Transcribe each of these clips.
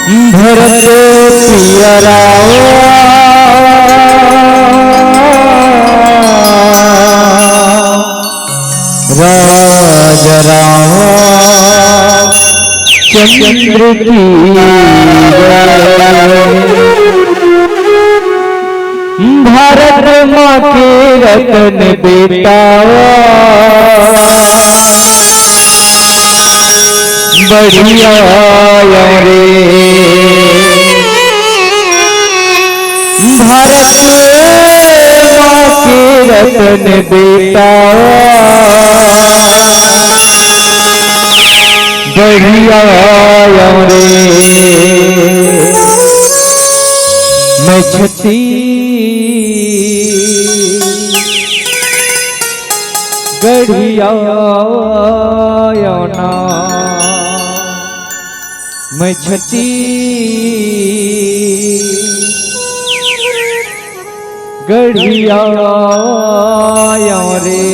भरत पियराओ राज राम चंद्र की भारत माँ के रतन बेटा बढ़िया रे भारत माँ के रतन बेटा बढ़िया रे मैं छती गढ़िया ना मैं छती गढ़िया रे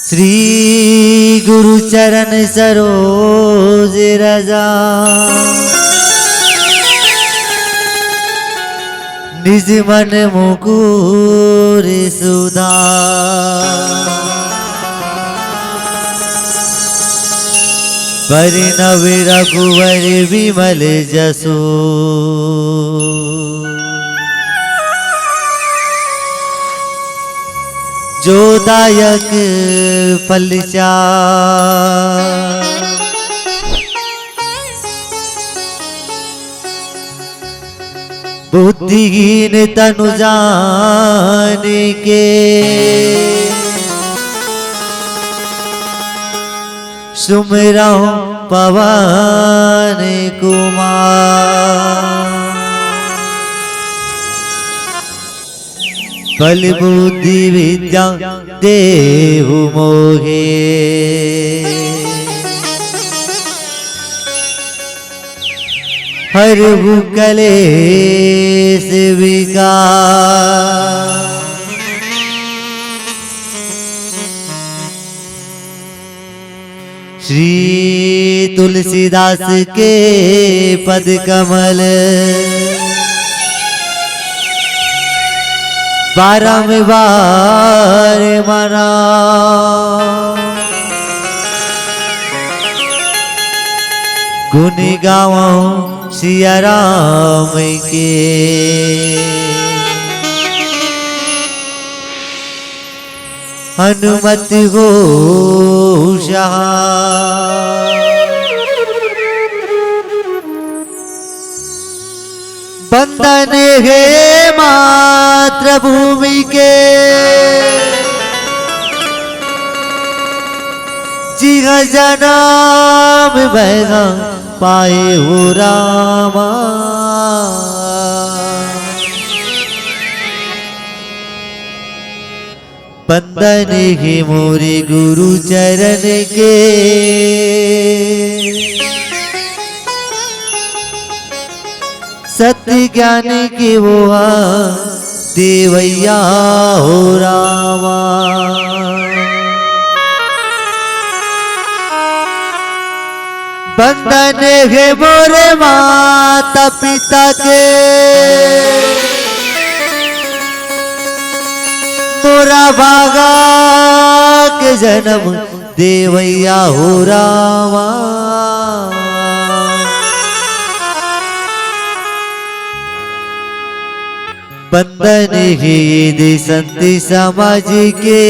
श्री गुरु चरण सरोज रजा निज मन मुकुर सुधा परिणव रघुवर विमल जसो जो दायक फल बुद्धिहीन तनु जान के सुमिरौ पवन कुमार बल बुद्धि विद्या देहु मोहे हरहु कलेश विकार श्री तुलसीदास के पद कमल बारंबार मना गुण गाऊं सिया राम के हनुमत हो बंधन है मातृभूमि के जिह जनाम बहगा पाए हो रामा बंधन है मोरे गुरु चरण के सत्य ज्ञान के वो देवैया हो रामा बंधन है मोरे माता पिता के मोरा भागा के जन्म देवैया हो रामा बंधन है दे संत समाज के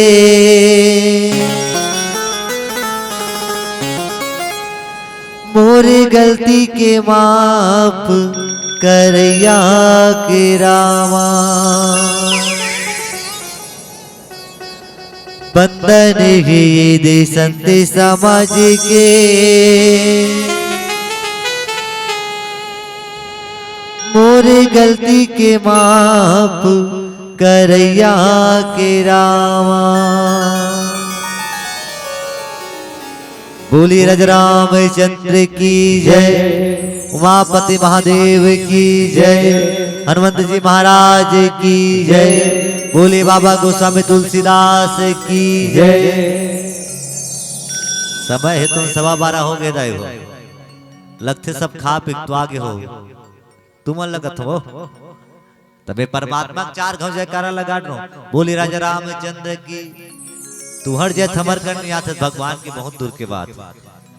मोरे गलती के माफ करैया के रामा बंधन है दे संत समाज के मोरे गलती के माफ करैया के रामा बोली रजराम चंद्र की जय उमापति महादेव की जय हनुमंत जी महाराज की जय बोले बाबा गोस्वामी तुलसीदास की जय समय है तुम 12:15 हो गए दाई हो लगते सब खा पी तो आगे हो तुम लगत हो तबे परमात्मा 4 घाव जयकारा लगा दो बोली राजा रामचंद्र की तू हर जय थमर करनी आते भगवान की बहुत दूर के बात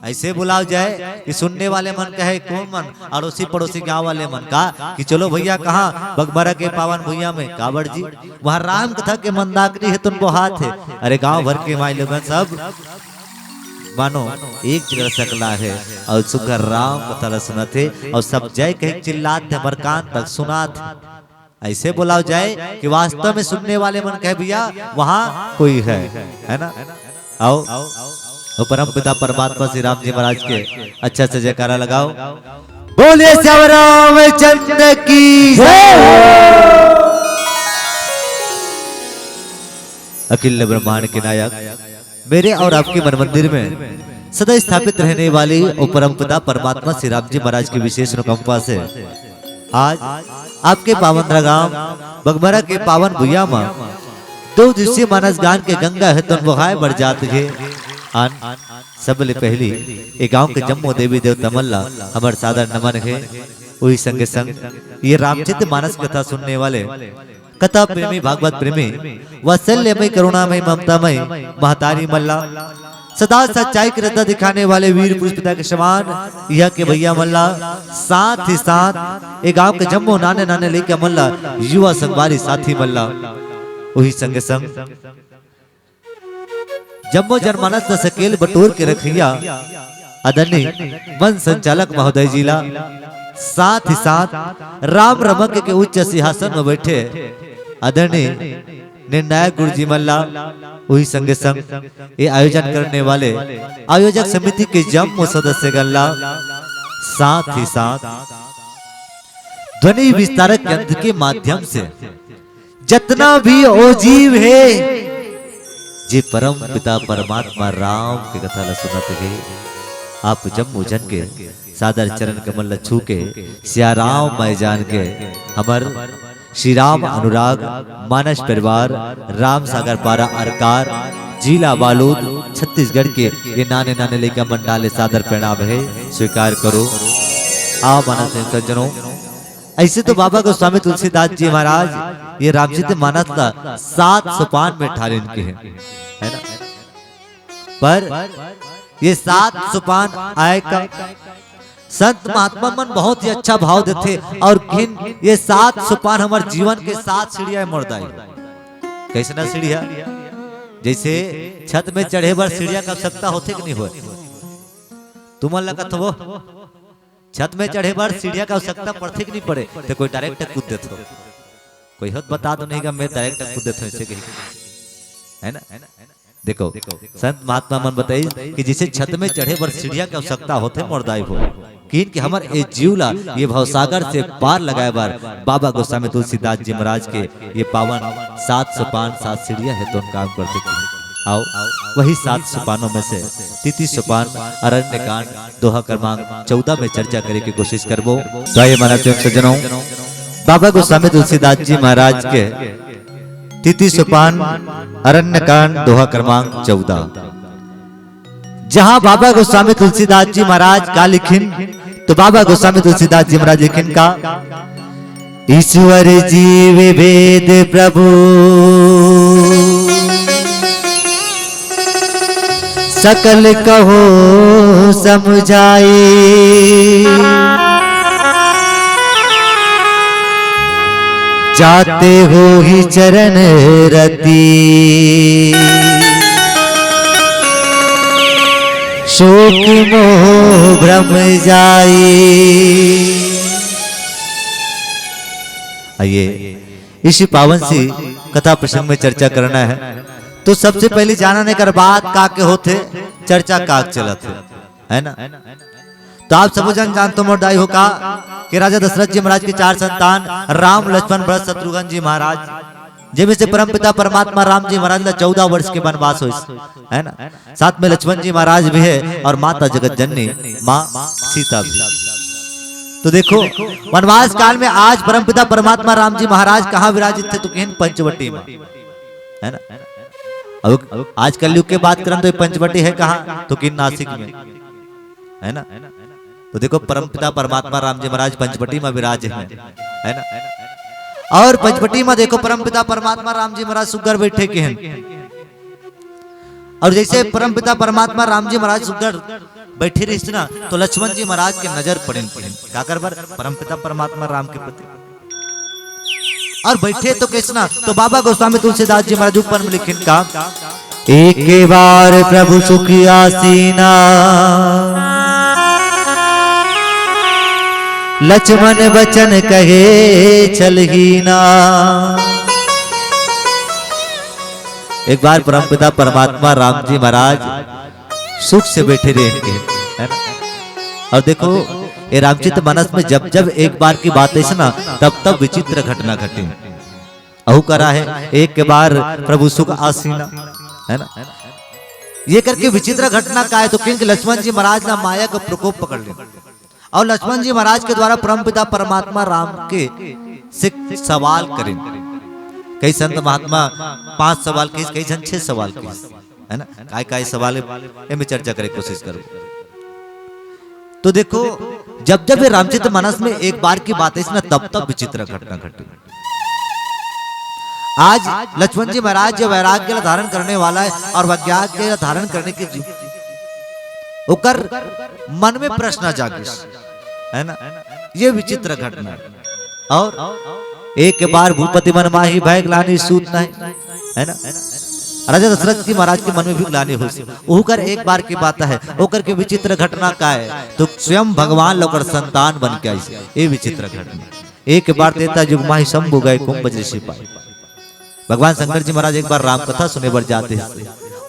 ऐसे बुलाओ जाए कि सुनने वाले मन कहे कौन मन अड़ोसी पड़ोसी गांव वाले मन का कि चलो भैया कहाँ बगबरा के पावन भैया में कावड़ जी वहां राम कथा के मंदाकिनी है तुमको हाथ है अरे गांव भर के माई लोग सब मानो एक जगह सकला है और सुखर राम कथा सुनते और सब जय कहे चिल्लाते हमार कान तक सुनाते ऐसे बुलाओ जाए कि वास्तव में सुनने वाले मन कहे भैया वहां कोई है ना आओ परम पिता परमात्मा श्री राम जी महाराज के अच्छा से जयकारा लगाओ बोले श्याम रामचंद्र की अखिल ब्रह्मांड के नायक मेरे और आपके मन मंदिर में सदा स्थापित रहने वाले और परम पिता परमात्मा श्री राम जी महाराज की विशेष अनुकंपा से आज आपके पावन रागाम बगबरा के पावन भुया मां 2 दिवसीय मानस गान के गंगा है तन बहाय बढ़ जाते हैं सबले पहली एक गांव के जम्मू देवी देवता मल्ला हमारे सादर नमन है वही संगे संग ये रामचरित मानस कथा सुनने वाले कथा प्रेमी भागवत प्रेमी वात्सल्यमय करुणामय ममतामय महतारी मल्ला सदा सच्चाई की रद्दा दिखाने वाले वीर पुरुष पिता के समान यह के भैया मल्ला साथ ही साथ एक गांव के जम्मू नाने नाने लेके मल्ला युवा संगवारी साथी मल्ला वही संगे संग जम्मू जनमानस न सकेल बटोर के रखिया आदरणीय वन संचालक महोदय जिला साथ ही साथ राम रमक के उच्च सिंहासन में बैठे आदरणीय निर्णायक गुरु जी मल्ला वही संगे संग ये आयोजन करने वाले आयोजक समिति के जम्मू सदस्य गल्ला साथ ही साथ ध्वनि विस्तारक यंत्र के माध्यम से जितना भी ओजीव है जी परम पिता परमात्मा राम की कथा सुनते हैं आप जम्मू जन के सादर चरण कमल छू के सिया राम मैं जान के हमार श्री राम अनुराग मानस परिवार राम सागर पारा अरकार जिला बालोद छत्तीसगढ़ के ये नाने नाने लेकर मंडाले सादर प्रणाम है, स्वीकार करो। आओ मानस सज्जनों, ऐसे तो बाबा गोस्वामी तुलसीदास जी महाराज ये रामचरित मानस का 7 सोपान में ठाले इनके हैं, है ना। पर ये 7 सोपान आए का संत महात्मा मन बहुत ही अच्छा भाव देते और किन ये 7 सोपान हमारे जीवन के 7 सीढ़ियां मोड़दाई। कैसे ना सीढ़िया, जैसे छत में चढ़े बार सीढ़िया का आवश्यकता होते कि नहीं हो, तुम लगत हो छत में चढ़े बार सीढ़िया का आवश्यकता पड़ते कि नहीं पड़े, तो कोई डायरेक्ट कूद देते हो, कोई हद बता दो नहीं का मैं डायरेक्ट कूद देता हूँ ऐसे कहीं, है ना। देखो संत महात्मा मन बताइए कि जिसे छत में चढ़े बार सीढ़िया की आवश्यकता होते मोरदाई हो, कि हमारे ए जीवला ये भवसागर से पार लगाए बार बाबा गोस्वामी तुलसीदास जी महाराज के ये पावन 7 सोपान 7 सीढ़ियां है तो काम करते थे। आओ वही 7 सोपानों में से तिथि सोपान अरण्य कांड दोहा क्रमांक 14 में चर्चा करने की कोशिश करबो। तो ये महाराज सज्जनों, बाबा गोस्वामी तुलसीदास जी महाराज के तिथि सोपान अरण्य कांड दोहा क्रमांक 14, जहां बाबा गोस्वामी तुलसीदास जी महाराज का लिखिन, तो बाबा गोस्वामी तुलसीदास जी महाराज लिखिन का ईश्वर जीव वेद प्रभु सकल कहो समझाए, जाते हो ही चरण रति शोक मोह भ्रम जाए। आइए इसी पावन सी कथा प्रसंग में चर्चा करना है। तो सबसे पहले जानने कर बात का के होते चर्चा काक चलत है ना। तो आप सब जन जानते मोरदाई हो का कि राजा दशरथ जी महाराज के 4 संतान राम लक्ष्मण भरत शत्रुघ्न जी महाराज, जिनमें से परमपिता परमात्मा राम जी महाराज 14 वर्ष के वनवास हो, है ना। साथ में लक्ष्मण जी महाराज भी है और माता जगत जननी माँ सीता भी। तो देखो वनवास काल में आज परमपिता परमात्मा राम जी महाराज कहाँ विराजित थे, तो कहीं पंचवटी में, है ना। अब आज कलयुग के बात करें तो पंचवटी है कहाँ, तो किन नासिक में, है ना। तो देखो परमपिता परमात्मा राम जी महाराज पंचवटी में विराज है ना। और पंचवटी में देखो परमपिता परमात्मा राम जी महाराज सुगर बैठे के हैं। और जैसे परमपिता परमात्मा राम जी महाराज सुगर बैठे रही ना, तो लक्ष्मण जी महाराज के नजर पड़े क्या कर बार परमपिता परमात्मा राम के प्रति, और बैठे तो कैसना, तो बाबा गोस्वामी तुलसीदास जी महाराज ऊपर में लिखिन का एक बार प्रभु सुखी आसीना लक्ष्मण बचन कहे चलहीना। एक बार परमपिता परमात्मा राम जी महाराज सुख से बैठे रहे, है ना। और देखो ये रामचरित मानस में जब जब एक बार की बात है ना, तब तब विचित्र घटना घटे। अहू करा है एक के बार प्रभु सुख आसीना, है ना। ये करके विचित्र घटना का है, तो क्योंकि लक्ष्मण जी महाराज ना माया का प्रकोप पकड़ ले, और लक्ष्मण जी महाराज के द्वारा परमपिता परमात्मा राम के से सवाल करें। कई संत महात्मा 5 सवाल की, कई जन 6 सवाल की, है ना। काय सवाल में चर्चा करे कोशिश करो। तो देखो जब जब ये रामचरित मानस में एक बार की बात है ना, तब तब विचित्र घटना घटी। आज लक्ष्मण जी महाराज जो वैराग्य धारण करने वाला है और वैज्ञानिक धारण करने के उकर मन में प्रश्न जागे, है ना। ये विचित्र घटना। और एक बार भूपति मन माही भय ग्लानि सूत नहीं, है ना। राजा दशरथ जी महाराज के मन में भी ग्लानि हो, ओकर एक बार की बात है। ओकर के विचित्र घटना का है, तो स्वयं भगवान लोकर संतान बन के आई, ये विचित्र घटना। एक बार देता जुग माही शंभु गए कुंभ ऋषि पाए। भगवान शंकर जी महाराज एक बार राम कथा सुने बर जाते हैं,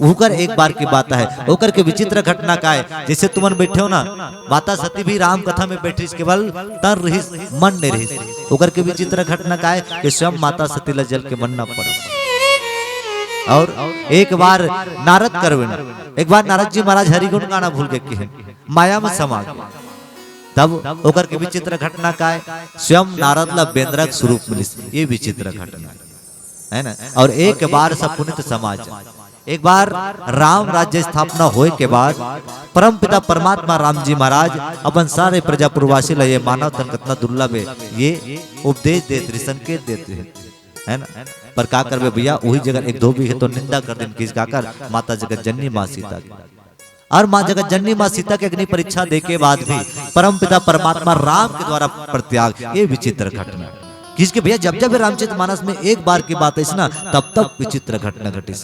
ओकर एक बार की बात है। ओकर के विचित्र घटना का है, जैसे तुमन बैठे हो ना, माता सती भी राम कथा में बैठी, केवल तर रही मन नहीं रही। ओकर के विचित्र घटना का है कि स्वयं माता सती ला जल के मन न पड़े। और एक बार नारद करवे, एक बार नारद जी महाराज हरिगुण गाना भूल के माया में समा गए। तब ओकर के विचित्र घटना का है, स्वयं नारद ला बेंद्रक स्वरूप मिली, ये विचित्र घटना, है ना। और एक बार सब पुनित समाज, एक बार राम राज्य स्थापना होए के बाद परम पिता परमात्मा राम जी महाराज अपन सारे प्रजापुरवासी ला ये मानव तन कितना दुर्लभ है ये उपदेश देते संकेत देते हैं, है ना। पर का करवे भैया, वही जगह एक धोबी है तो निंदा कर दिन किस कर माता जगत जननी माँ सीता की। और माँ जगत जननी माँ सीता के अग्नि परीक्षा दे के बाद भी परम पिता परमात्मा राम के द्वारा प्रत्याग, ये विचित्र घटना किसके भैया, जब जब रामचरितमानस में एक बार की बात है ना तब तब विचित्र घटना घटी।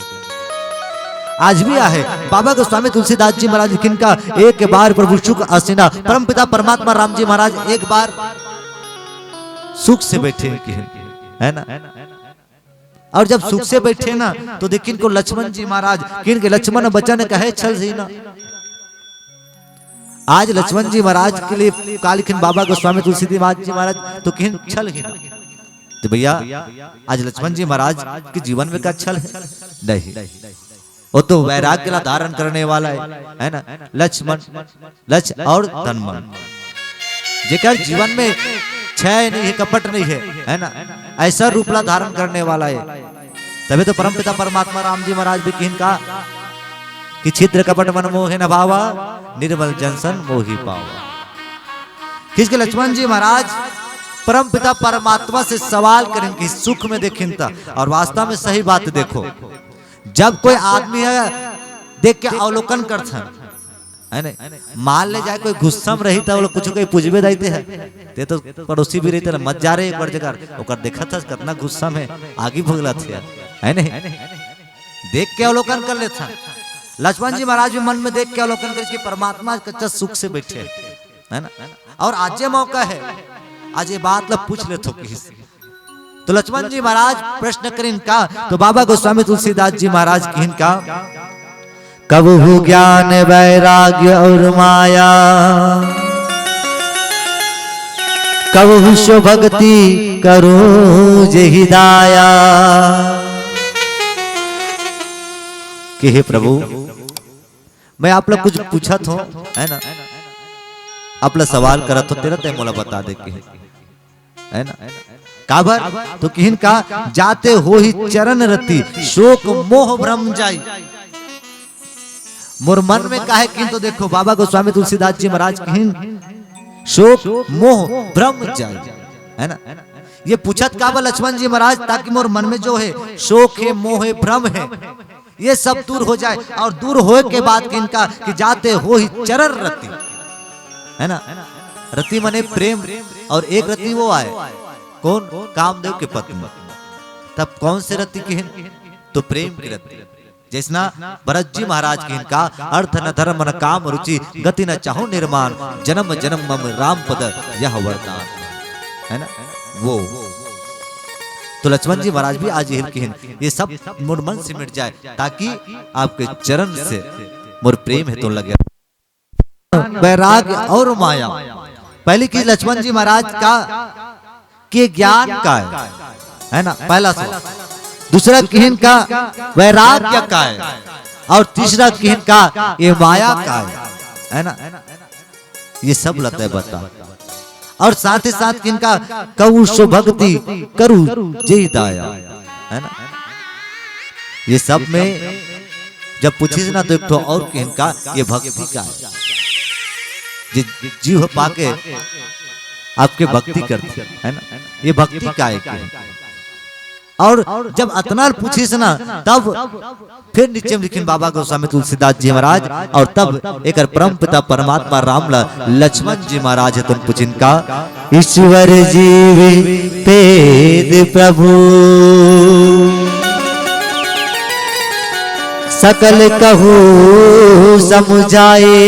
आज भी आहे बाबा गोस्वामी तुलसीदास जी महाराज किनका एक बार प्रभु सुख असीना, परम पिता परमात्मा राम जी महाराज एक बार सुख से बैठे है ना। और जब सुख से बैठे ना तो देखिन को लक्ष्मण जी महाराज किन के लक्ष्मण बचन कहे छल ही ना। आज लक्ष्मण जी महाराज के लिए कालिखिन बाबा गोस्वामी तुलसीदास जी महाराज तो किन छल ही ना। तो भैया आज लक्ष्मण जी महाराज के जीवन में का छल है नहीं, वो तो वैराग्य ला धारण करने वाला है ना। लक्ष्मण लक्ष्य और तन्मन जेकर जीवन में क्षय नहीं है, कपट नहीं है ना, ऐसा रूप ला धारण करने वाला है। तभी तो परम पिता परमात्मा राम जी महाराज भी किन का कि छिद्र कपट मन मोहे न भावा, निर्मल जनसन मोहि पावा। किसके लक्ष्मण जी महाराज परम पिता परमात्मा से सवाल करें कि सुख में देखें था। और वास्तव में सही बात देखो, जब कोई आदमी है देख के अवलोकन करते है ना, मान ले जाए कोई गुस्सा में रही था, वो लोग कुछ कोई पूछबे देते हैं ते तो पड़ोसी भी रहते मत जा रहे एक बार जगह ओकर देखा था कितना गुस्सा में आगे भगला थे है नहीं, देख के अवलोकन कर लेता। लक्ष्मण जी महाराज भी मन में देख के अवलोकन करके परमात्मा कच्चा सुख से बैठे है ना। और आज ये मौका है, आज ये बात ला पूछ ले तो किसी। तो लक्ष्मण जी महाराज प्रश्न करें का, तो बाबा गोस्वामी तुलसीदास जी महाराज की इनका कबहु ज्ञान वैराग्य और माया, कबहु शो भक्ति करूं जेहि दाया। कि हे प्रभु मैं आप लोग कुछ पूछा था है ना, आप लोग सवाल करा तो तेरा तय मोला बता दे के है ना। काबर तो किन का जाते हो ही चरण रति, शोक मोह भ्रम जाई। मोर मन में काहे किन तो देखो बाबा गोस्वामी तुलसीदास जी महाराज किन शोक मोह भ्रम जाई है ना। ये पूछत काबर लक्ष्मण जी महाराज ताकि मोर मन में जो है शोक है मोह है भ्रम है ये सब दूर हो जाए। और दूर होए के बाद किन का कि जाते हो ही चरण रति है ना। रति माने प्रेम, और एक रति वो आए कौन, कामदेव के पत्नी। तब कौन से रति की है तो प्रेम की रति। जैसना भरत जी महाराज की इनका अर्थ न धर्म न काम रुचि, गति न चाहो निर्माण, जन्म जन्म मम राम पद यह वरदान है ना। वो तो लक्ष्मण जी महाराज भी आज ये सब मोर मन से मिट जाए ताकि आपके चरण से मोर प्रेम है तो लगे वैराग्य और माया। पहली की लक्ष्मण जी महाराज का के ज्ञान का है ना पहला सवाल, दूसरा किहन का वैराग्य का है, और तीसरा किहन का ये माया का है ना। ये सब लते बता, और साथ ही साथ किनका कऊ सो भक्ति करू जय दाया है ना। ये सब में जब पूछी ना तो एक तो और किनका ये भक्ति का है, जीव पाके आपके भक्ति करते है ना। ये भक्ति का है। और जब अतना पूछी ना तब फिर नीचे में लिखिन बाबा गोस्वामी तुलसीदास जी महाराज, और तब एक परम पिता परमात्मा राम लक्ष्मण जी महाराज है तुम पूछिन का ईश्वर जीव पेद प्रभु सकल कहू समुझाए,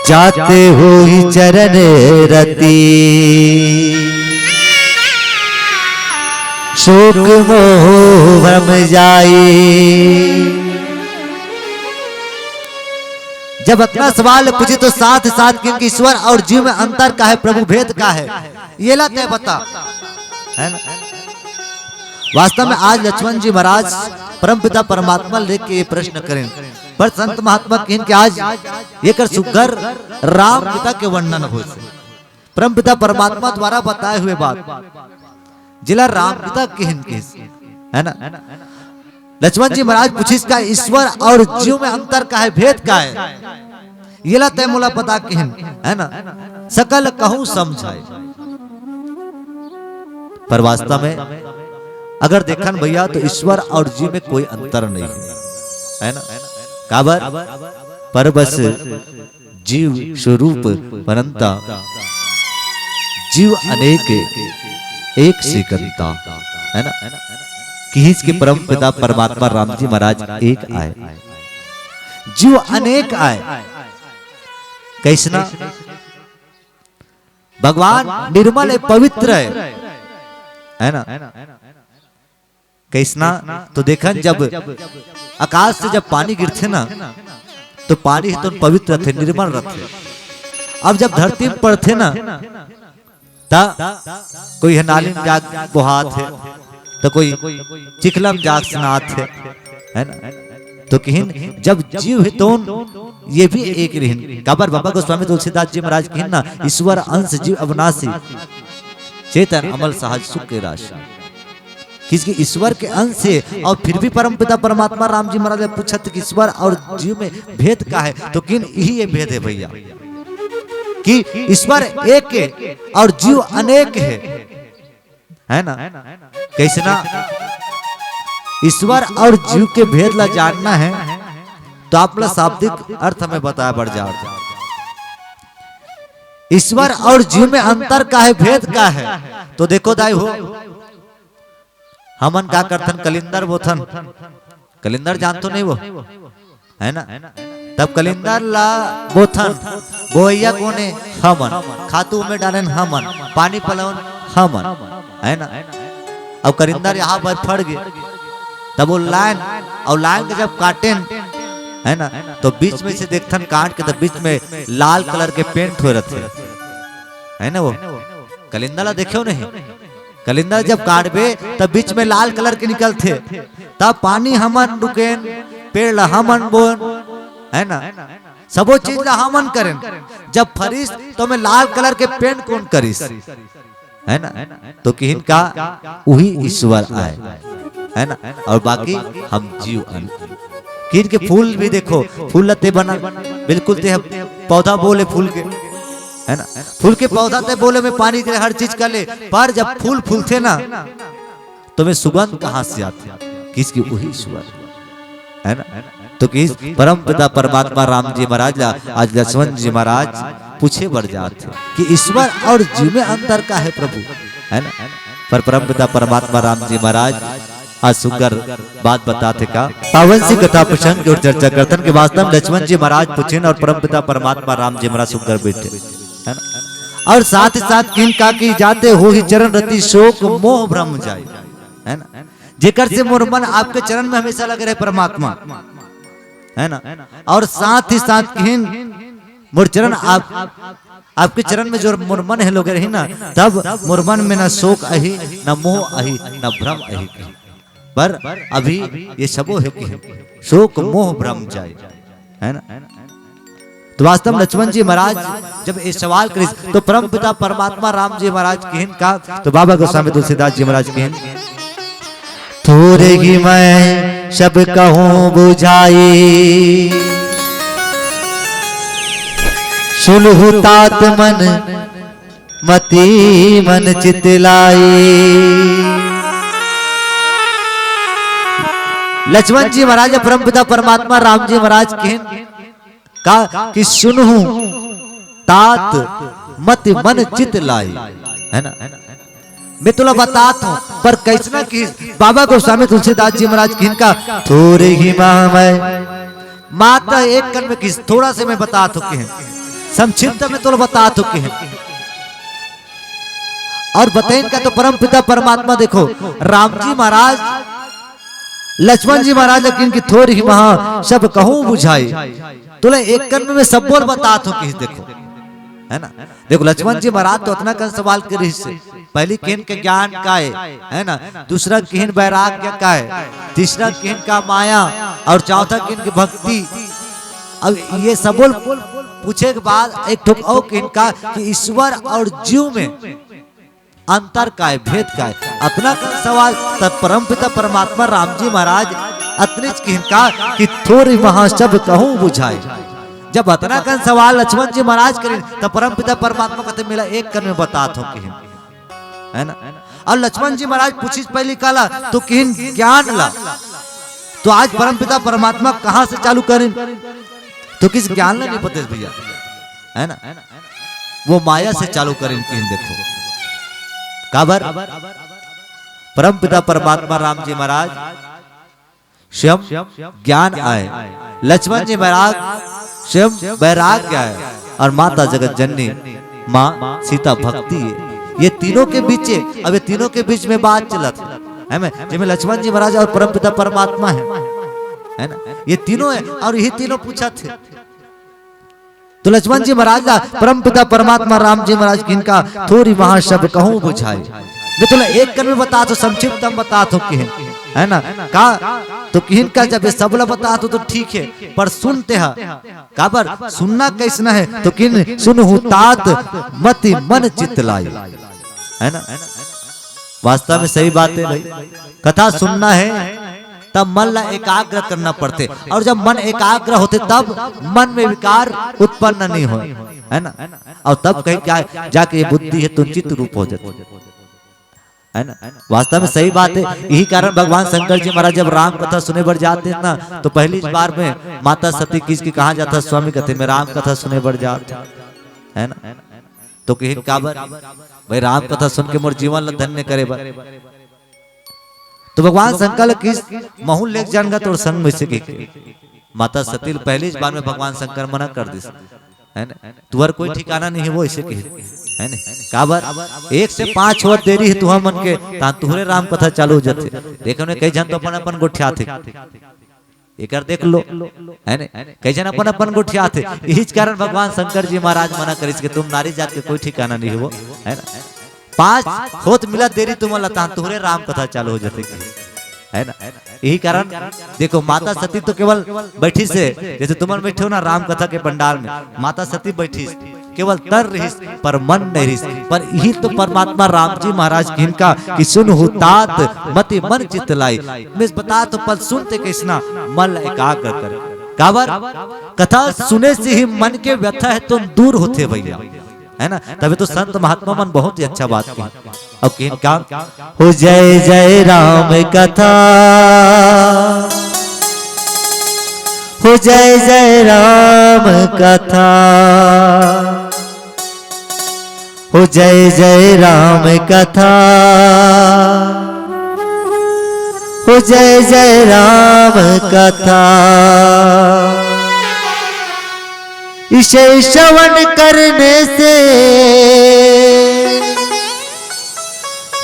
जाते हो ही चरण रति शोक मोह भ्रम जाए। जब अपना सवाल पूछे तो साथ साथ किनके ईश्वर और जीव में अंतर का है, प्रभु भेद का है, ये ला तय बता है ना। वास्तव में आज लक्ष्मण जी महाराज परमपिता परमात्मा लेके ये प्रश्न करें, पर संत महात्मा किन के आज ये कर सुगर राम पिता के वर्णन हो, परमपिता परमात्मा द्वारा बताए हुए बात जिला राम पिता किन के है ना। लक्ष्मण जी महाराज पूछे इसका ईश्वर और जीव में अंतर का है, भेद का है, ये ला तय मोला पता किहन, है ना। सकल कहूं समझाए, पर वास्तव में अगर देखन भैया तो ईश्वर और जीव में कोई अंतर नहीं है ना। काबर पर बस जीव स्वरूप परंता, जीव अनेक एक सिकंता, है ना। किस के परम पिता परमात्मा राम जी महाराज एक आए, जीव अनेक आए। कैसना भगवान निर्मल है, पवित्र है ना। कैसना तो देखन जब आकाश से जब पानी गिरते ना तो पानी तो पवित्र थे, निर्मल रहते। अब जब धरती में पड़ते ना ता कोई है नाली में जाग बोहात है, तो कोई चिखलम जाग स्नात है ना। तो किहिन जब जीव है तो ये भी एक रहिन। काबर बाबा गोस्वामी तुलसीदास जी महाराज किहिन ना, ईश्वर अंश जीव अविनाशी, चेतन अमल सहज सुख के राशि। किसके ईश्वर के अंश से, और फिर भी परमपिता परमात्मा राम जी महाराज पूछत कि ईश्वर और जीव में भेद का है, तो किन यही ये भेद है भैया कि ईश्वर एक है और जीव अनेक है ना। कैसे ना ईश्वर और जीव के भेद ला जानना है तो आप ला शाब्दिक अर्थ में बताया बढ़ जाओ। ईश्वर और जीव में अंतर का है, भेद का है। तो देखो दाई हो, हमन क्या करथन, कलिंदर बोथन, कलिंदर जानतो नहीं वो, है ना। तब कलिंदर ला बोथन, बोइया कोने हमन, खातू में डालन हमन, पानी पलवन हमन, है ना। अब कलिंदर यहाँ पर फड़ गए, तब वो लाइन और लाइन के जब काटेन, है ना, तो बीच में से देखथन काट के, तो बीच में लाल कलर के पेंट हो रहे, है ना। वो कलिंदर ला देखो नहीं, कलिंदर जब काटबे तब बीच में लाल कलर के निकलते, तब पानी हमन रुकेन, पेड़ ला हमन बोन, है ना, सबो चीज ला हमन करें। जब फरिस तो मैं लाल कलर के पेंट कौन करिस, है ना। तो किहिन का वही ईश्वर आए, है ना, और बाकी हम जीव। किन के फूल भी देखो, फूल लते बना बिल्कुल ते पौधा बोले फूल के, है ना। फूल के पौधा ते बोले में पानी के हर चीज कर ले, पर जब फूल फूलते ना तो में सुगंध कहां से आती, किसकी वही ईश्वर, है ना। तो किस परम पिता परमात्मा राम जी महाराज आज लक्ष्मण जी महाराज पूछे बढ़ जाते कि ईश्वर और जीव में अंतर का है प्रभु, है ना। पर परम पिता परमात्मा राम जी महाराज आज सुंदर बात बताते का पावन सी कथा प्रसंग और चर्चा करतन के वास्तव में लक्ष्मण जी महाराज पूछे और परम पिता परमात्मा राम जी महाराज सुंदर बैठे, है ना। और साथ ही साथ किन का की जाते हो ही चरण रति शोक मोह भ्रम जाए, है ना। जेकर से मोर मन आपके चरण में हमेशा लगे रहे परमात्मा, है ना। और साथ ही साथ किन मोर चरण आपके चरण में जो मोर मन है लोग रही ना, तब मोर मन में न शोक अहि, न मोह अहि, न भ्रम अहि, पर अभी ये सबो है कि शोक मोह भ्रम जाए, है ना। तो वास्तव में लक्ष्मण जी महाराज जब ये सवाल करी तो परम पिता परमात्मा राम जी महाराज कहन का, तो बाबा गोस्वामी तुलसीदास जी महाराज कहन, थोड़े ही मैं सब कहूं बुझाई, सुलहु तात मन मति मन चितलाई। लक्ष्मण जी महाराज परम पिता परमात्मा राम जी महाराज कहन का कि सुनहु तात मत मन चित लाई, है ना। मैं तुला बताता हूं, पर कैसना कि बाबा गोस्वामी तुलसीदास जी महाराज कहन का थोड़े ही माता एक कन में किस थोड़ा से मैं बता चुके हैं, संक्षिप्त में तुला बता चुके हैं। और बताएं का तो परम पिता परमात्मा देखो राम जी महाराज लक्ष्मण जी महाराज लेकिन की थोड़ी ही वहां सब कहूं बुझाई, तुला एक कन में सब बोल बता तो किस देखो, है ना। देखो लक्ष्मण जी महाराज तो इतना कन सवाल करे से पहली किन के ज्ञान का है ना, दूसरा किन वैराग्य का है, तीसरा किन का माया, और चौथा किन की भक्ति। अब ये सब पूछे के बाद एक ठोक और किन का कि ईश्वर और जीव में अंतर का है, भेद का है। अतना का सवाल तब परमपिता परमात्मा राम जी महाराज अतनिच किनका कि थोड़ी वहां सब कहूं बुझाए। जब अतना का सवाल लक्ष्मण जी महाराज करें तब परमपिता परमात्मा कहते मिला एक कर में बतात हो कि है ना। और लक्ष्मण जी महाराज पूछी पहले काला तो किन ज्ञान ला, तो आज परमपिता परमात्मा कहां से चालू करें, तो किस ज्ञान ला नहीं पते भैया, है ना। वो माया से चालू करें किन देखो काबर परमपिता परमात्मा राम जी महाराज स्वयं ज्ञान आए, लक्ष्मण जी महाराज स्वयं वैराग्य आए, और माता जगत जननी माँ सीता भक्ति है। ये तीनों के बीच, अब ये तीनों के बीच में बात चलत है मैं, जिसमें लक्ष्मण जी महाराज और परमपिता परमात्मा है ना, ये तीनों है। और यही तीनों पूछा थे तो लक्ष्मण जी महाराज परमपिता परमात्मा राम जी महाराज किनका थोड़ी वहां शब्द कहूं बुझाए। मैं तुला एक कर में बता तो संक्षिप्त हम बता तो है ना का, तो किन का जब ये सबला बता तो ठीक है, पर सुनते हैं काबर सुनना कैसना है, तो किन सुनहु तात मति मन चित लाई, है ना। वास्तव में सही बात है भाई, कथा सुनना है तब मन ला एकाग्र करना पड़ते, और जब मन एकाग्र होते तब मन में विकार उत्पन्न नहीं हो, है ना। और तब कहीं क्या जाके ये बुद्धि है तो चित्त रूप हो जाती, है ना। वास्तव में सही बात है। यही कारण भगवान शंकर जी महाराज जब राम कथा सुने बढ़ जाते हैं ना, तो पहली बार में माता सती किस की कहा जाता, स्वामी कहते मैं राम कथा सुने बढ़ जाते, है ना। तो कहीं काबर भाई राम कथा सुन के मोर जीवन ला धन्य करे बर, तो भगवान शंकर किस महू लेक जान तो संग में से माता सती पहली बार में भगवान शंकर मना कर दी, है ना। तुहर कोई ठिकाना नहीं है वो ऐसे कहे, है ना। काबर 1 से 5 और देरी है तुहा मन के ता तुहरे राम कथा चालू हो जाते, देखो ने कई जन तो अपन अपन गोठिया थे, एकर देख लो, है ना। कई जन अपन अपन गोठिया थे, यही कारण भगवान शंकर जी महाराज मना करिस के तुम नारी जात के कोई ठिकाना नहीं है वो, है ना। 5 होत मिला देरी तुम लता तुहरे राम कथा चालू हो जाते, है ना। यही कारण देखो माता सती तो केवल बैठी से, जैसे तुम बैठे हो ना राम कथा के पंडाल में, माता सती बैठी केवल तर रहिस पर मन नहीं रहिस, पर यही तो परमात्मा राम जी महाराज किनका कि सुनहु तात मति मन चित लाई। मैं बता तो पल सुनते किसना मन एकाग्र कर, काबर कथा सुने से ही मन के व्यथा है तो दूर होते भैया, है ना। तभी तो संत महात्मा मन बहुत ही अच्छा बात की। और किन का हो जय जय राम कथा, हो जय जय राम कथा, हो जय जय राम कथा, हो जय जय राम कथा। इसे श्रवण करने से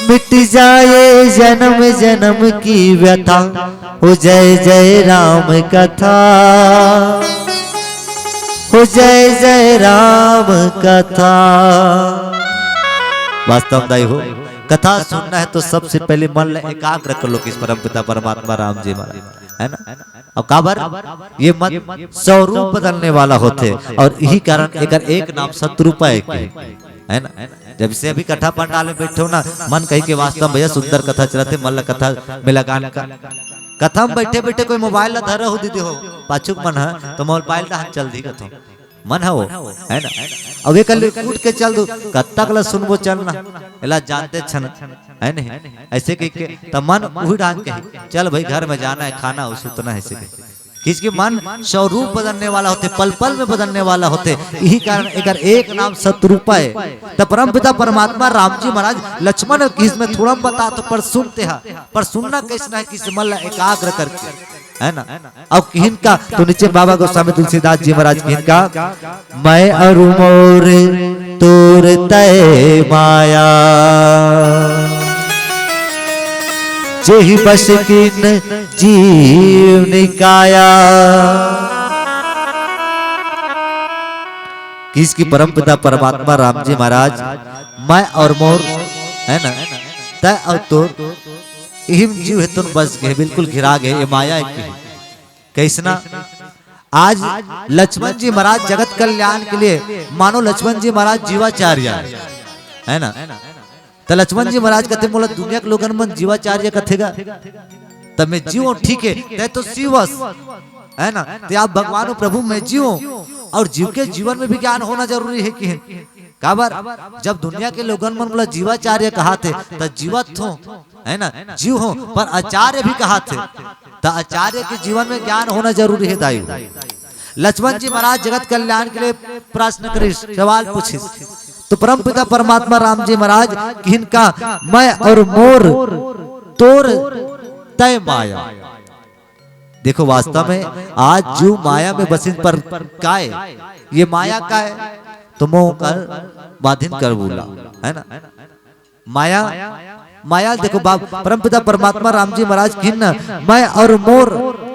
मिट जाए जन्म जन्म की व्यथा, हो जय जय राम कथा, हो जय जय राम कथा। वास्तव दाई हो कथा सुनना है तो सबसे पहले मन एकाग्र कर लो किस परमपिता परमात्मा राम जी महाराज, है ना। और काबर ये मत स्वरूप बदलने वाला होते, और यही कारण एक नाम शत्रुपा है ना। जब से अभी कथा पंडाल में बैठे हो ना, मन कही के वास्तव भैया सुंदर कथा चलते, मन कथा में लगाने का कथा में बैठे बैठे कोई मोबाइल ला धरा हो दीदी हो पाछुक मन है तो मोबाइल ला चल दी कथा मन है वो, है ना। अब एक उठ के चल दो कब तक ला सुनबो चलना एला जानते छन, है नहीं ऐसे कह के तब मन वही डांग के चल भाई घर में जाना है खाना सुतना है, ऐसे किसके मन स्वरूप बदलने वाला होते, पल पल में बदलने वाला होते। यही कारण एक नाम शत्रुपा है। तो परमपिता परमात्मा राम जी महाराज लक्ष्मण किस में थोड़ा बता तो पर सुनते हैं, पर सुनना कैसा है किस मन एकाग्र करके, है ना। अब किन का तो नीचे बाबा गोस्वामी तुलसीदास जी महाराज किन का मैं अरु मोर तोर तय माया, जेहि बस किन जीव निकाया। किसकी परमपिता परमात्मा राम जी महाराज मैं और मोर, है ना, तय और तोर हिम जीव है तुम बस गए बिल्कुल घिरा गए, ये माया है कैसना। आज लक्ष्मण जी महाराज जगत कल्याण के लिए मानो लक्ष्मण जी महाराज जीवाचार्य है ना। तो लक्ष्मण जी महाराज कहते बोला दुनिया के लोगन मन जीवाचार्य कथेगा तब मैं जीव ठीक है तय तो शिवस है ना, तो आप भगवान प्रभु मैं जीव और जीव के जीवन में भी ज्ञान होना जरूरी है कि काबर जब दुनिया के लोगन मन बोला जीवाचार्य कहा थे तो जीवत हो है ना, जीव हो, पर आचार्य भी कहा थे तो आचार्य के जीवन में ज्ञान होना जरूरी है दायु। लक्ष्मण जी महाराज जगत कल्याण के लिए प्रश्न करे, सवाल पूछे तो परम पिता परमात्मा राम जी महाराज कि इनका मैं और मोर तोर तय माया। देखो वास्तव में आज जो माया में बसिन पर काय ये माया का है तो मोह कर बाधिन कर बोला है ना, माया माया देखो बाप परम पिता परमात्मा राम जी महाराज खिन्न मैं और मोर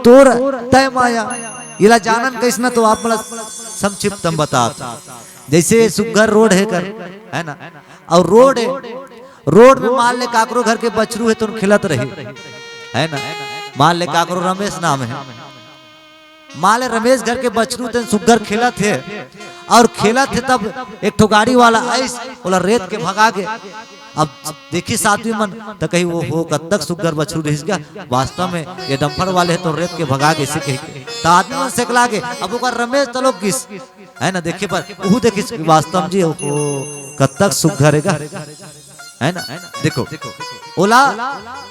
तोर तय माया इला जानन कैसना तो आप मला संक्षिप्त हम बता। जैसे सुगर रोड है कर है ना, और रोड है, रोड में मान ले काकरो घर के बछरू है तो खिलत रही है ना, मान ले काकरो रमेश नाम है, मान ले रमेश घर के बछरू थे सुगर खेलत है और खेलत है तब एक ठो गाड़ी वाला ऐस बोला रेत के भगा के। अब देखी सातवीं मन तो कहीं वो हो कब तक सुगर बछरू रह गया, वास्तव में ये डंफर वाले है तो रेत के भगा के इसे तो आदमी मन से लागे। अब वो रमेश तलो किस है ना, देखे पर वो देखी वास्तव जी हो कब तक सुगर है ना। देखो ओला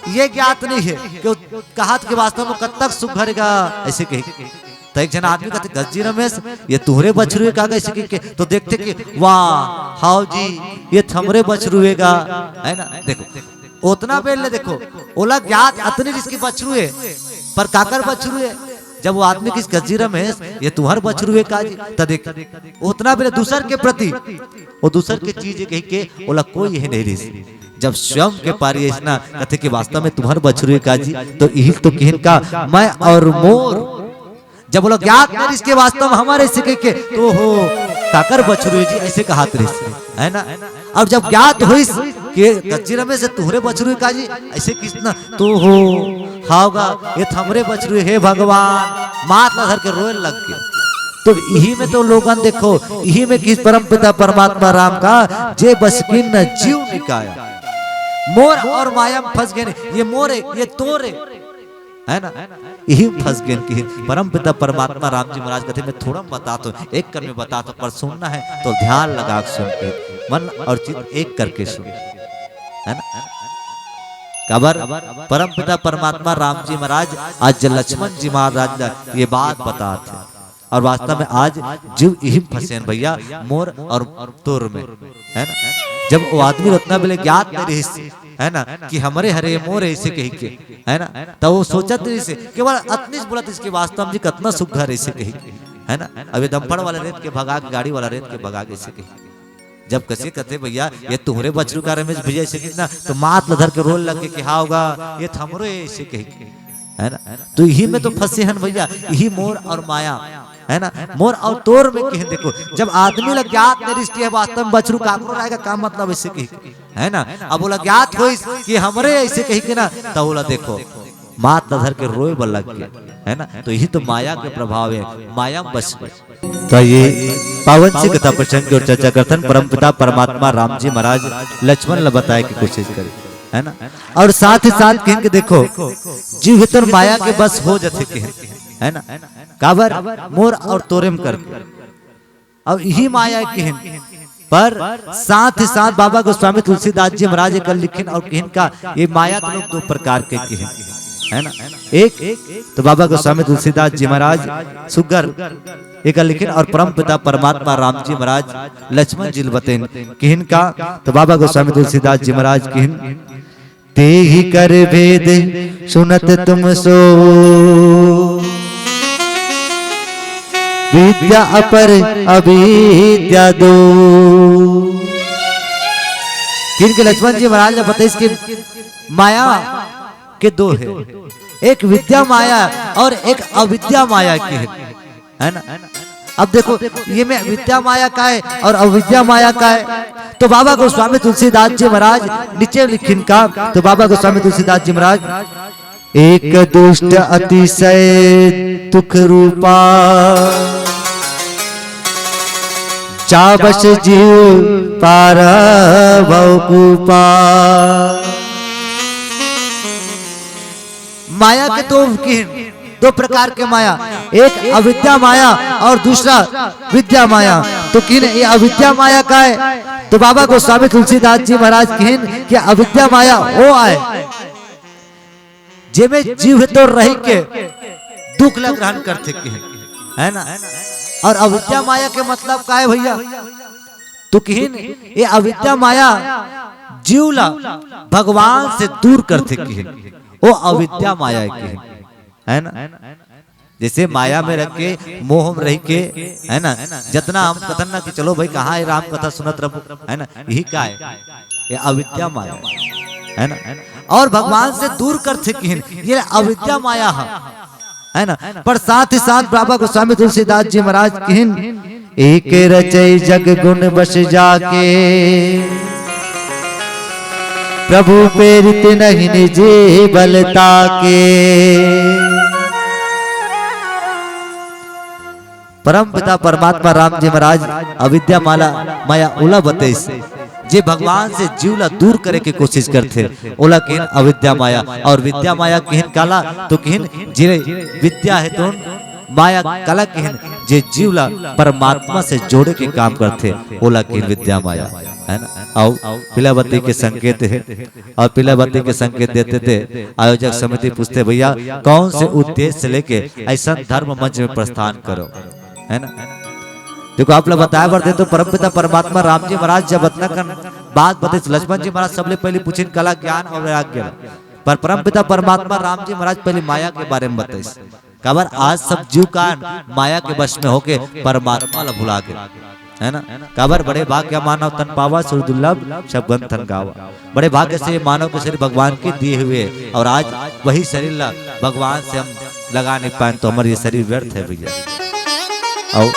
ये ज्ञात नहीं है कि कहा कि वास्तव में कब तक सुख भरेगा ऐसे कही तो एक जन आदमी कहते गज्जी रमेश ये तुहरे बछरुए का ऐसे के तो देखते कि वाह हाउ जी ये थमरे बछरुएगा है ना। देखो उतना बेल देखो ओला ज्ञात अतने जिसकी बछरुए पर काकर बछरुए जब वो आदमी किस गज्जी रमेश ये तुहर बछरुए का जी तो देख उतना बेले दूसर के प्रति वो दूसर के चीज कही के ओला कोई है नहीं रही। जब स्वयं के पारी इतना कथे के वास्तव में तुम्हार बछरुए का जी तो यही तो कहन का मैं और मोर जब बोला ज्ञात नहीं इसके वास्तव में हमारे से कह के तो हो काकर बछरुए जी ऐसे कहा है ना। अब जब ज्ञात हुई कि गज्जी रमेश से तुहरे बछरुए का जी ऐसे किसना तो हो हाउगा ये थमरे बछरुए हे भगवान मात धर के रोए लग गए। तो यही में तो लोगन देखो यही में किस परम पिता परमात्मा राम का जे बसकिन न जीव निकाया मोर और माया में फंस गए, ये मोर है ये तोर है ना, यही फंस गए कि परम पिता परमात्मा राम जी महाराज कहते मैं थोड़ा बताता हूँ एक कर में बताता पर सुनना है तो ध्यान लगा सुन के मन और चित्त एक करके सुन है ना। कबर परम पिता परमात्मा राम जी महाराज आज लक्ष्मण जी महाराज ये बात बताते और वास्तव में आज जीव यही फंसे भैया मोर और तोर में है ना। जब वो आदमी उतना बेले ज्ञात नहीं रही है ना कि हमारे हरे मोर ऐसे कही के है ना तो वो सोचत नहीं से केवल अतनी बोलत इसके वास्तव में कितना सुख घर ऐसे कही है ना। अभी दमफड़ वाला रेत के भगा के गाड़ी वाला रेत के भगा के ऐसे कही जब कसे कहते भैया ये तुम्हारे बछरू का रमेश भैया ऐसे कितना तो मात लधर के रोल लग के क्या होगा ये थमरो ऐसे कही है ना। तो यही में तो फंसे हैं भैया यही मोर और माया है ना। मोर और तोर में कहीं देखो जब आदमी लग ज्ञात नहीं रिश्ते है वास्तव में बछरू काकरो रहेगा का मतलब ऐसे कही है ना। अब बोला ज्ञात हो कि हमरे ऐसे कही के ना तो बोला देखो मात धर के रोए बल लग गए है ना। तो यही तो माया के प्रभाव है माया बस गए। तो ये पावन सी कथा प्रसंग की और चर्चा करतन परम पिता परमात्मा राम जी महाराज लक्ष्मण ने बताया की कोशिश करी है ना। और साथ ही साथ कहेंगे देखो जीव भीतर माया के बस हो जाते है ना काबर मोर और तोरेम कर अब यही माया कहन पर साथ ही साथ बाबा गोस्वामी तुलसीदास जी महाराज कल लिखिन और कहन का ये माया तो लोग दो प्रकार के कहन है ना। एक तो बाबा गोस्वामी तुलसीदास जी महाराज सुगर एक लिखिन और परम पिता परमात्मा राम जी महाराज लक्ष्मण जी बतेन कहन का तो बाबा गोस्वामी तुलसीदास जी महाराज कहन ते ही कर भेद सुनत तुम सो विद्या अपर अविद्या दो। किनके लक्ष्मण जी महाराज ने बताया इसके माया के दो है, एक विद्या माया और एक अविद्या माया की है ना। अब देखो ये में विद्या माया का है और अविद्या माया का है। तो बाबा गोस्वामी तुलसीदास जी महाराज नीचे लिखिन का तो बाबा गोस्वामी तुलसीदास जी महाराज एक दुष्ट अतिशय दुख रूपा चाबस जीव पार भवकूपा। माया के दो प्रकार के माया, एक अविद्या माया और दूसरा विद्या माया। तो किन ये अविद्या माया का है? तो बाबा गोस्वामी तुलसीदास जी महाराज कहन कि अविद्या माया वो आए जेमे जीव तो रही के दुख ल ग्रहण करते है ना। और अविद्या माया के मतलब का है भैया? तो किन ये अविद्या माया जीवला भगवान से दूर करते किन वो अविद्या माया की है ना। जैसे माया में रख के मोह में रह के है ना, जितना हम कथन ना कि चलो भाई कहाँ है राम कथा सुनत रहो है ना, यही का है ये अविद्या माया है ना। और भगवान से दूर कर सके ये अविद्या माया है ना। पर साथ ही साथ बाबा गोस्वामी तुलसीदास जी महाराज कहन एक रचय जग गुण बस जाके प्रभु प्रेरित नहीं निजे बलता के। परम पिता परमात्मा राम जी महाराज अविद्या माया ओला बतेस जे भगवान से जीवला दूर करे के कोशिश करते ओला कहन अविद्या माया। और विद्या माया कहन काला तो कहन जे विद्या है तो माया काला कहन जे जीवला परमात्मा से जोड़े के काम करते ओला कहन विद्या माया है ना। आओ पिलावती के संकेत है और पिलावती के संकेत देते थे। आयोजक समिति पूछते भैया कौन से उद्देश्य लेके ऐसा धर्म मंच में प्रस्थान करो है ना। देखो आप लोग बताया बढ़ते तो परमपिता परमात्मा राम जी महाराज जब इतना बात बते लक्ष्मण जी महाराज सबले पहले पूछे कला ज्ञान और वैराग्य, पर परमपिता परमात्मा राम जी महाराज पहले माया के बारे में बताइए। कबर आज सब जीव का माया के वश में होके परमात्मा ला भुला के है ना। कबर बड़े भाग्य मानव तन पावा सुर दुर्लभ शब्द थन गावा। बड़े भाग्य से मानव के शरीर भगवान के दिए हुए और आज वही शरीर ला भगवान से हम लगा नहीं पाए तो हमारे ये शरीर व्यर्थ है भैया। आओ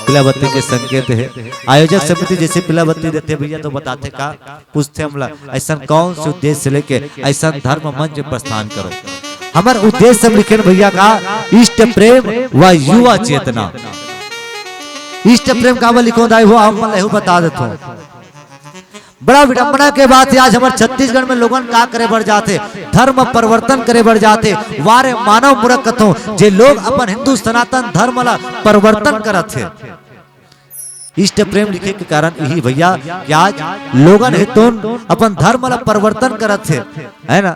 पिलावती के संकेत है। आयोजक समिति जैसे पिलावती देते भैया तो बताते का पूछते हम ऐसा कौन से उद्देश्य लेके ऐसा धर्म मंच प्रस्थान करो। हमारे उद्देश्य हम लिखे भैया का इष्ट प्रेम व युवा चेतना। इष्ट प्रेम का लिखो दाई हो हम बता देते हो। बड़ा विडंबना के बात है आज हमारे छत्तीसगढ़ में लोगन का करे बढ़ जाते धर्म परिवर्तन करे बढ़ जाते वारे मानव मूर्ख कथो जे लोग अपन हिंदू सनातन धर्म ला परिवर्तन करत थे। इष्ट प्रेम लिखे के कारण यही भैया कि आज लोगन हितोन अपन धर्म ला परिवर्तन करत थे है ना।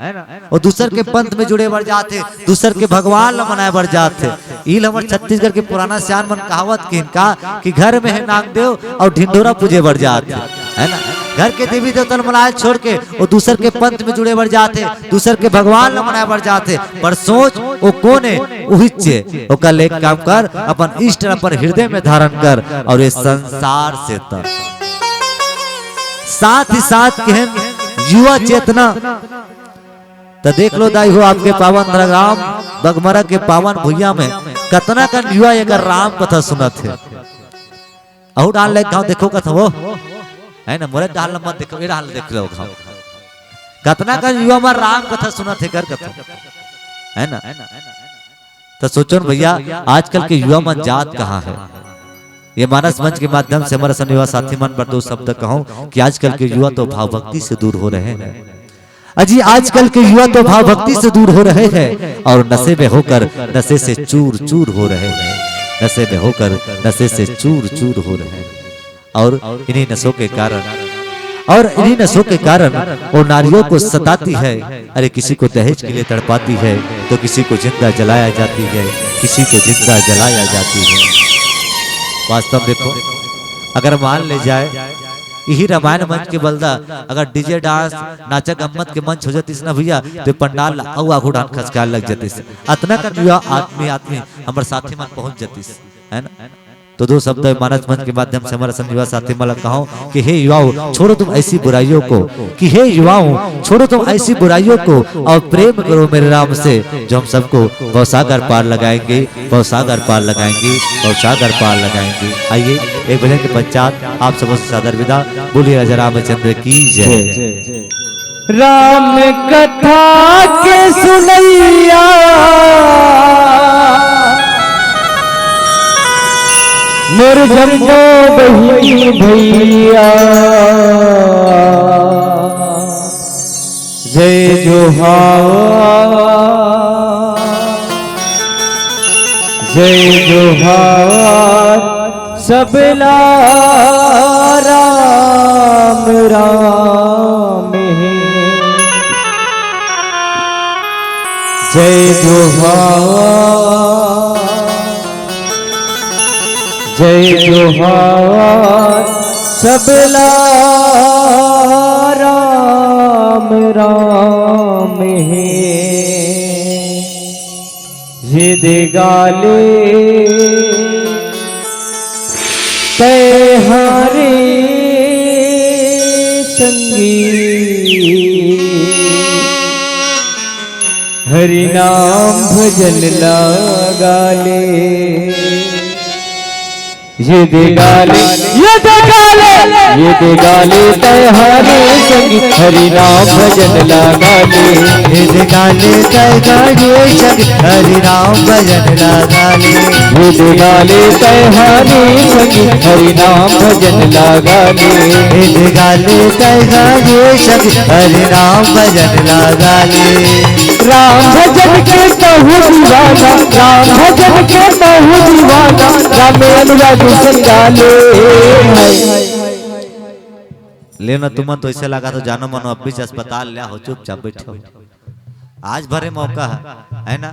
और दूसर के पंथ में जुड़े बढ़ जाते दूसर के भगवान ला मनाए बढ़ जाते। इल हमारे छत्तीसगढ़ के पुराना सियान मन कहावत किनका कि घर में है नागदेव और ढिंडोरा पूजे बढ़ जाते है ना। घर के देवी देवता मनाए छोड़ के वो दूसर के पंथ में जुड़े बढ़ जाते दूसर के भगवान ला मनाए बढ़ जाते। पर सोच वो कौन है उहिच्चे वो कल एक काम कर अपन इष्ट अपन हृदय में धारण कर और ये संसार से तर। साथ ही साथ कहन युवा चेतना तो देख लो दाई हो आपके पावन राम बगमरा के पावन भुइया में कतना का युवा एक राम कथा सुनत है। अहू डाल ले गाँव देखो कथा वो है ना मोरे डाल मत देखो ये डाल देख लो गाँव कतना का युवा में राम कथा सुनत है कर कथा है ना। तो सोचो भैया आजकल के युवा मन जात कहाँ है। ये मानस मंच के माध्यम से हमारे युवा साथी मन पर दो शब्द कहूं कि आजकल के युवा तो भाव भक्ति से दूर हो रहे हैं। अजी आजकल के युवा तो भाव भक्ति से दूर हो रहे हैं और नशे में होकर नशे से चूर चूर हो रहे हैं। नशे में होकर नशे से चूर चूर हो रहे हैं। और इन्हीं नशों के कारण वो नारियों को सताती है। अरे किसी को दहेज के लिए तड़पाती है तो किसी को जिंदा जलाया जाती है किसी को जिंदा जलाया जाती है। वास्तव देखो अगर मान ले जाए यही रामायण मंच के बलदा अगर डीजे डांस नाचा गम्मत के मंच हो जाती ना भैया तो पंडाल आगू डांस खसकाल लग जाती अतना कर आदमी हमारे साथी मन पहुंच जाती है ना। तो दो शब्द मानस मंच के माध्यम से हमारा युवा साथी मला कहो कि हे युवाओं छोड़ो तुम ऐसी बुराइयों को कि हे युवाओं छोड़ो तुम ऐसी बुराइयों को और प्रेम करो मेरे राम से जो हम सबको भवसागर पार लगाएंगे भवसागर पार लगाएंगे भवसागर पार लगाएंगे। आइए एक भजन के पश्चात आप सबको सादर विदा। बोलिए राजा रामचंद्र की जय। राम कथा के सुनैया मोर जम्बो बही भैया जय जोहार जय जोहार सबला राम राम है जय जोहार जय जोहार सबला राम राम है ये दे गाले तैहारे संगी हरि नाम भजन लगाले ये दे गाले ये दे गाले ये दे गाले तैहारे संगी हरि नाम भजन लगाले ये दे गाले तैहारे संगी हरि नाम भजन लगाले ये दे गाले तैहारे संगी हरि नाम भजन लगाले ये दे गाले तैहारे संगी हरि नाम भजन लगाले राम भजन के बहु दीवाना राम भजन के बहु दीवाना राम अनुराग संगाले लेना तुम तो ऐसे लगा तो जानो मनो अब भी अस्पताल लिया हो चुपचाप बैठो आज भरे मौका है ना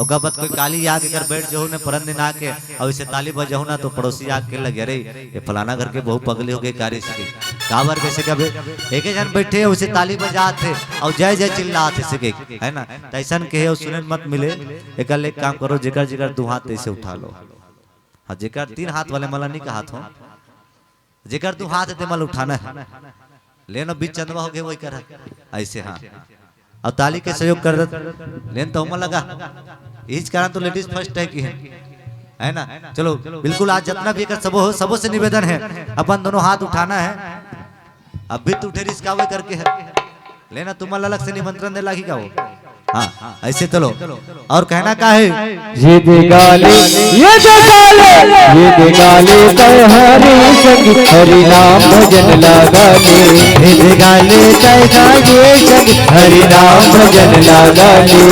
ओका बात कोई काली आके कर बैठ जाओ ने परन दिन आके और इसे ताली बजाओ ना तो पड़ोसी आके लगे अरे ये फलाना घर के बहु पगले हो गए कार्य से काबर कैसे कभी एक जन बैठे उसे ताली बजाते और जय जय चिल्लाते सिके है ना तैसन के और सुने मत मिले एक काम करो जिगर जिगर दो हाथ ऐसे उठा लो हाँ जिगर तीन हाथ वाले मला नहीं का हाथ हो जिगर तू हाथ है मल उठाना है लेना बीच चंदवा हो गए वही कर ऐसे हाँ और ताली के सहयोग कर लेन तो हम लगा इस कारण तो लेडीज फर्स्ट है कि है ना चलो बिल्कुल आज जितना भी कर सबों से निवेदन है अपन दोनों हाथ उठाना है अब भी तू ठेरी इसका वही करके है लेना तुम अलग से निमंत्रण दे लागी का वो हाँ ऐसे चलो और कहना का है ये दे गाले ये दे गाले ये दे गाले तैहारे संग हरि नाम भजन लगाले ये दे गाले तैहारे संग हरि नाम भजन लगाले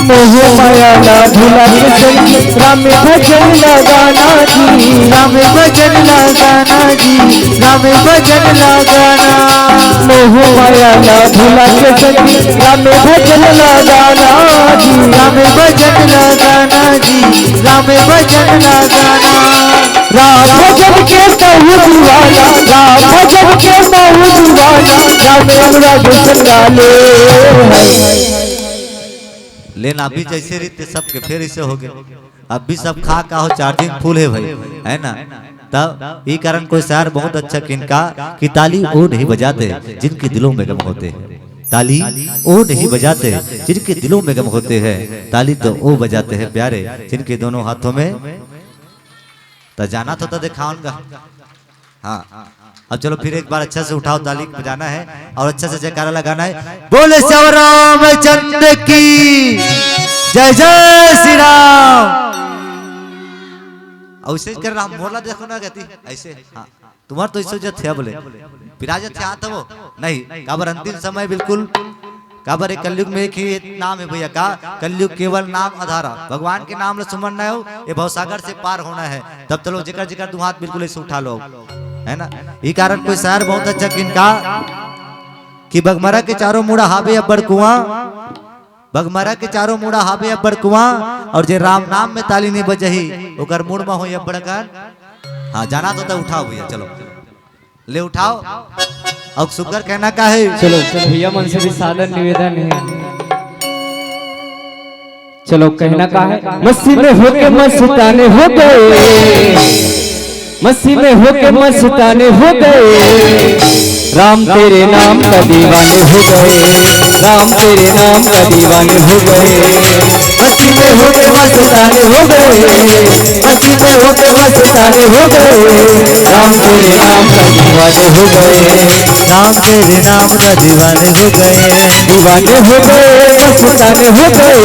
मोह माया ना भुला के संग राम भजन लगाना जी राम भजन लगाना जी राम भजन लगाना मोह माया ना भुला के संग राम भजन लगाना जी राम भजन लगाना जी राम भजन लगाना राम भजन के बहु दीवाना राम भजन के बहु दीवाना राम अनुराग संगाले लेकिन अभी जैसे रीते सबके फिर इसे हो गए अब भी सब खा का हो चार्जिंग फुल है भाई है ना तब ये कारण कोई शायर बहुत अच्छा किनका कि ताली वो नहीं बजाते जिनके दिलों में गम होते हैं ताली वो नहीं बजाते जिनके दिलों में गम होते हैं ताली तो वो बजाते हैं प्यारे जिनके दोनों हाथों में तो जाना तो दिखाऊंगा हाँ अब चलो फिर एक बार अच्छा से उठाओ ताली बजाना है और अच्छा से जयकारा लगाना है बोले श्री रामचंद्र की जय जय श्री राम और ऐसे कर रहा मोला देखो ना कहती ऐसे हाँ तुम्हारा तो ऐसे जो थे बोले विराजत थे आता वो नहीं काबर अंतिम समय बिल्कुल काबर एक कलयुग में एक ही नाम है भैया का कलयुग केवल नाम आधारा भगवान के नाम सुमरना हो ये भवसागर से पार होना है तब चलो जिकर जिकर तुम हाथ बिल्कुल ऐसे उठा लो है ना ये कारण कोई शायर बहुत अच्छा किनका कि बगमरा के चारों मुड़ा हावे अब्बर कुआं बगमरा के चारों मुड़ा हावे अब्बर कुआं और जे राम नाम में ताली नहीं बजही ओकर मुड़ में हो अब्बड़ कर हाँ जाना तो उठाओ भैया चलो ले उठाओ और सुगर कहना का है चलो भैया मन से भी सादर निवेदन है चलो कहना का है मस्ती में होके मस्ताने हो गए मस्ती में होके मस्ताने हो गए राम तेरे नाम का दीवाने हो गए, राम तेरे नाम का दीवाने हो गए, मस्ती में होके मस्ताने हो गए, मस्ती में होके मस्ताने हो गए, राम तेरे नाम का दीवाने हो गए, राम तेरे नाम का दीवाने हो गए, दीवाने हो गए मस्ताने हो गए,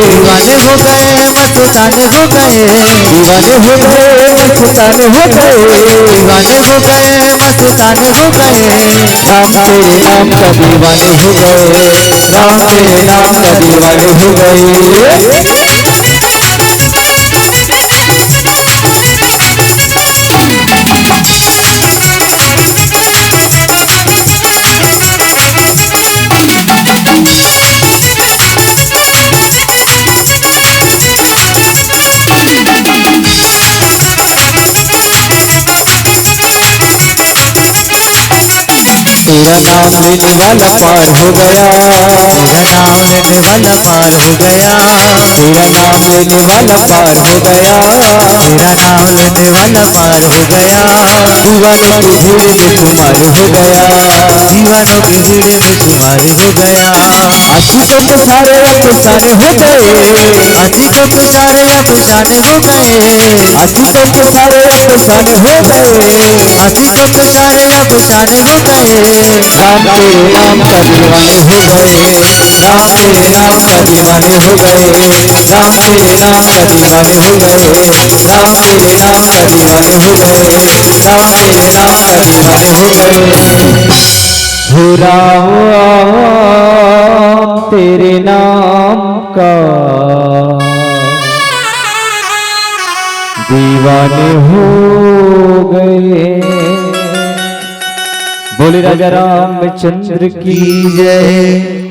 दीवाने हो गए मस्ताने हो गए, दीवाने हो गए मस्ताने हो गए, दीवाने हो गए मस्ताने हो गए, राम तेरे नाम का दीवाने हो गए, राम तेरे नाम का दीवाने हो गए। तेरा नाम लेने वाला पार हो गया, तेरा नाम लेने वाला पार हो गया, तेरा नाम लेने वाला पार हो गया, तेरा नाम लेने वाला पार हो गया, दीवानों की भीड़ में तुम्हारे हो गया, दीवानों की भीड़ में तुम्हारे हो गया, आशिकों को सारे अफसाने हो गए, आशिकों को सारे अफसाने हो गए, आशिकों को सारे अफसाने हो गए, आशिकों को सारे अफसाने हो गए, राम तेरे नाम का दीवाने हो गए, राम तेरे नाम का दीवाने हो गए, राम तेरे नाम का दीवाने हो गए, राम तेरे नाम का दीवाने हो गए, राम तेरे नाम का दीवाने हो गए। हो राम तेरे नाम का दीवाने हो गए। बोले राजा रामचंद्र की जय।